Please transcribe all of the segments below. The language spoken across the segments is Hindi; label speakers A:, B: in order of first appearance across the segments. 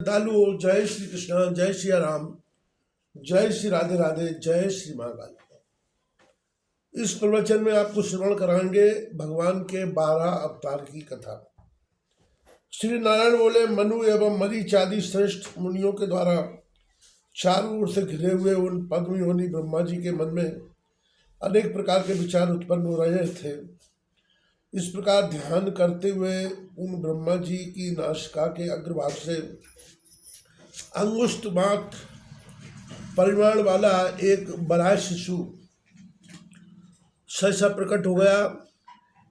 A: दालु जय श्री कृष्ण, जय श्री राम, जय श्री राधे राधे, जय श्री महाकाल। इस प्रवचन में आपको श्रवण कराएंगे भगवान के 12 अवतार की कथा। श्री नारायण बोले, मनु एवं मरीच आदि श्रेष्ठ मुनियों के द्वारा चारों ओर से घिरे हुए उन पद्म योनि ब्रह्मा जी के मन में अनेक प्रकार के विचार उत्पन्न हो रहे थे। इस प्रकार ध्यान करते हुए उन ब्रह्मा जी की नासिका के अग्रभाग से अंगुष्ठ मात्र परिमाण वाला एक बड़ा शिशु सहसा प्रकट हो गया।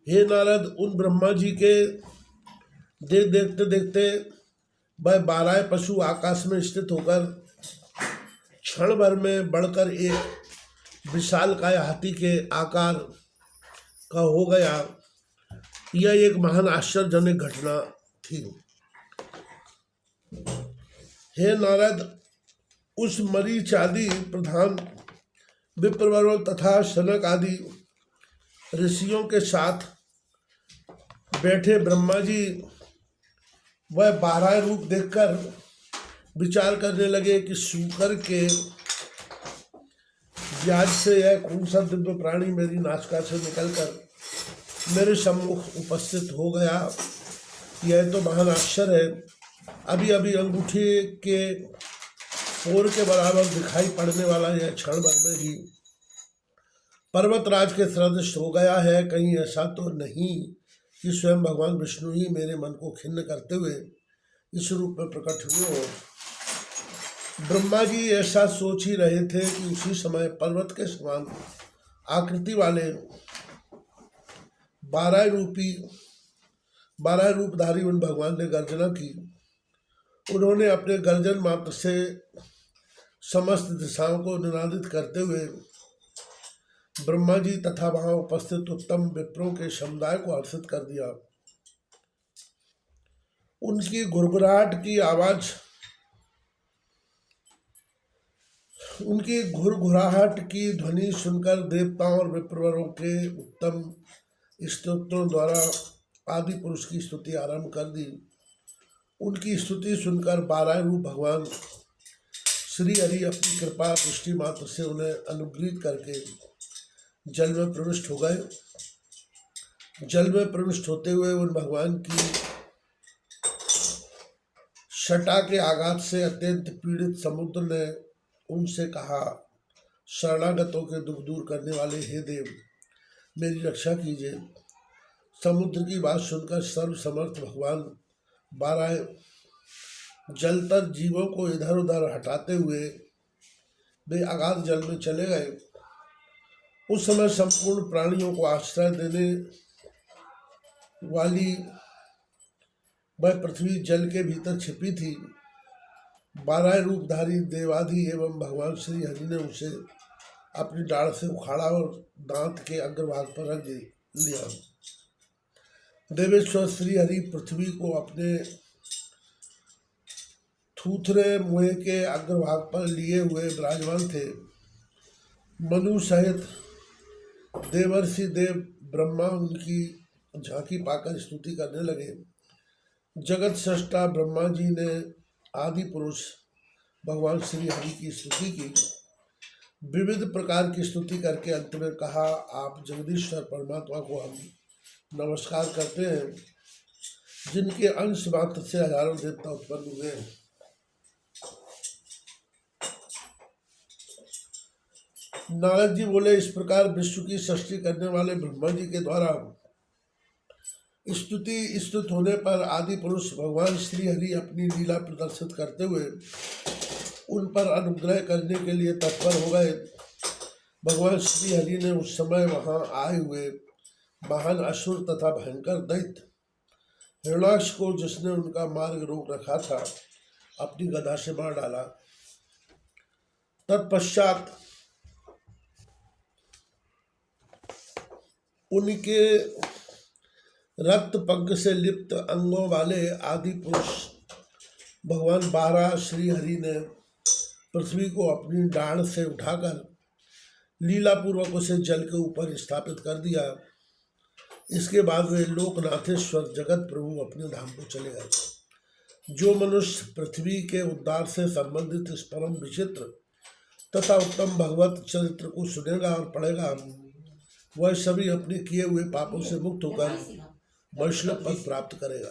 A: हे नारद, उन ब्रह्मा जी के देखते देखते वह 12 पशु आकाश में स्थित होकर क्षण भर में बढ़कर एक विशालकाय हाथी के आकार का हो गया। यह एक महान आश्चर्यजनक घटना थी। हे नारद, उस मरीच आदि प्रधान विप्रवर तथा शनक आदि ऋषियों के साथ बैठे ब्रह्मा जी वह 12 रूप देखकर विचार करने लगे कि शूकर के व्याज से यह कौन सा दिव्य प्राणी मेरी नासिका से निकलकर मेरे सम्मुख उपस्थित हो गया। यह तो महान आश्चर्य है। अभी अभी अंगूठी के पोर के बराबर दिखाई पड़ने वाला यह क्षण भर में ही पर्वतराज के सदृश हो गया है। कहीं ऐसा तो नहीं कि स्वयं भगवान विष्णु ही मेरे मन को खिन्न करते हुए इस रूप में प्रकट हुए हो। ब्रह्मा जी ऐसा सोच ही रहे थे कि उसी समय पर्वत के समान आकृति वाले 12 रूपधारी उन भगवान ने गर्जना की। उन्होंने अपने गर्जन मात्र से समस्त दिशाओं को निनादित करते हुए ब्रह्मा जी तथा वहां उपस्थित उत्तम विप्रों के समुदाय को हर्षित कर दिया। उनकी घुरघुराहट की ध्वनि सुनकर देवताओं और विप्रवरों के उत्तम स्तोत्रों द्वारा आदि पुरुष की स्तुति आरंभ कर दी। उनकी स्तुति सुनकर 12 रूप भगवान श्री हरि अपनी कृपा दृष्टि मात्र से उन्हें अनुग्रहित करके जल में प्रविष्ट हो गए। जल में प्रविष्ट होते हुए उन भगवान की शटा के आघात से अत्यंत पीड़ित समुद्र ने उनसे कहा, शरणागतों के दुख दूर करने वाले हे देव, मेरी रक्षा कीजिए। समुद्र की बात सुनकर सर्वसमर्थ भगवान 12 जलतर जीवों को इधर उधर हटाते हुए वे अगाध जल में चले गए। उस समय संपूर्ण प्राणियों को आश्रय देने वाली वह पृथ्वी जल के भीतर छिपी थी। 12 रूपधारी देवाधि एवं भगवान श्री हरि ने उसे अपनी डाढ़ से उखाड़ा और दांत के अग्रभाग पर रख लिया। देवेश्वर श्री हरि पृथ्वी को अपने थूथरे मुंह के अग्रभाग पर लिए हुए विराजमान थे। मनु सहित देवर्षि देव ब्रह्मा उनकी झांकी पाकर स्तुति करने लगे। जगत सृष्टा ब्रह्मा जी ने आदि पुरुष भगवान श्री हरि की स्तुति की। विविध प्रकार की स्तुति करके अंत में कहा, आप जगदीश्वर परमात्मा को हम नमस्कार करते हैं, जिनके अंश मात्र से हजारों देवता उत्पन्न हुए हैं। नारद जी बोले, इस प्रकार विश्व की सृष्टि करने वाले ब्रह्मा जी के द्वारा स्तुत होने पर आदि पुरुष भगवान श्री हरि अपनी लीला प्रदर्शित करते हुए उन पर अनुग्रह करने के लिए तत्पर हो गए। भगवान श्री हरि ने उस समय वहां आए हुए महान असुर तथा भयंकर दैत्य हिरण्याक्ष को, जिसने उनका मार्ग रोक रखा था, अपनी गदा से मार डाला। तत्पश्चात उनके रक्त पंख से लिप्त अंगों वाले आदि पुरुष भगवान 12 श्री हरि ने पृथ्वी को अपनी डांड से उठाकर लीलापूर्वक उसे जल के ऊपर स्थापित कर दिया। इसके बाद वे लोकनाथेश्वर जगत प्रभु अपने धाम को चले गए। जो मनुष्य पृथ्वी के उद्धार से संबंधित इस परम विचित्र तथा उत्तम भगवत चरित्र को सुनेगा और पढ़ेगा, वह सभी अपने किए हुए पापों से मुक्त होकर वैष्णव पद प्राप्त करेगा।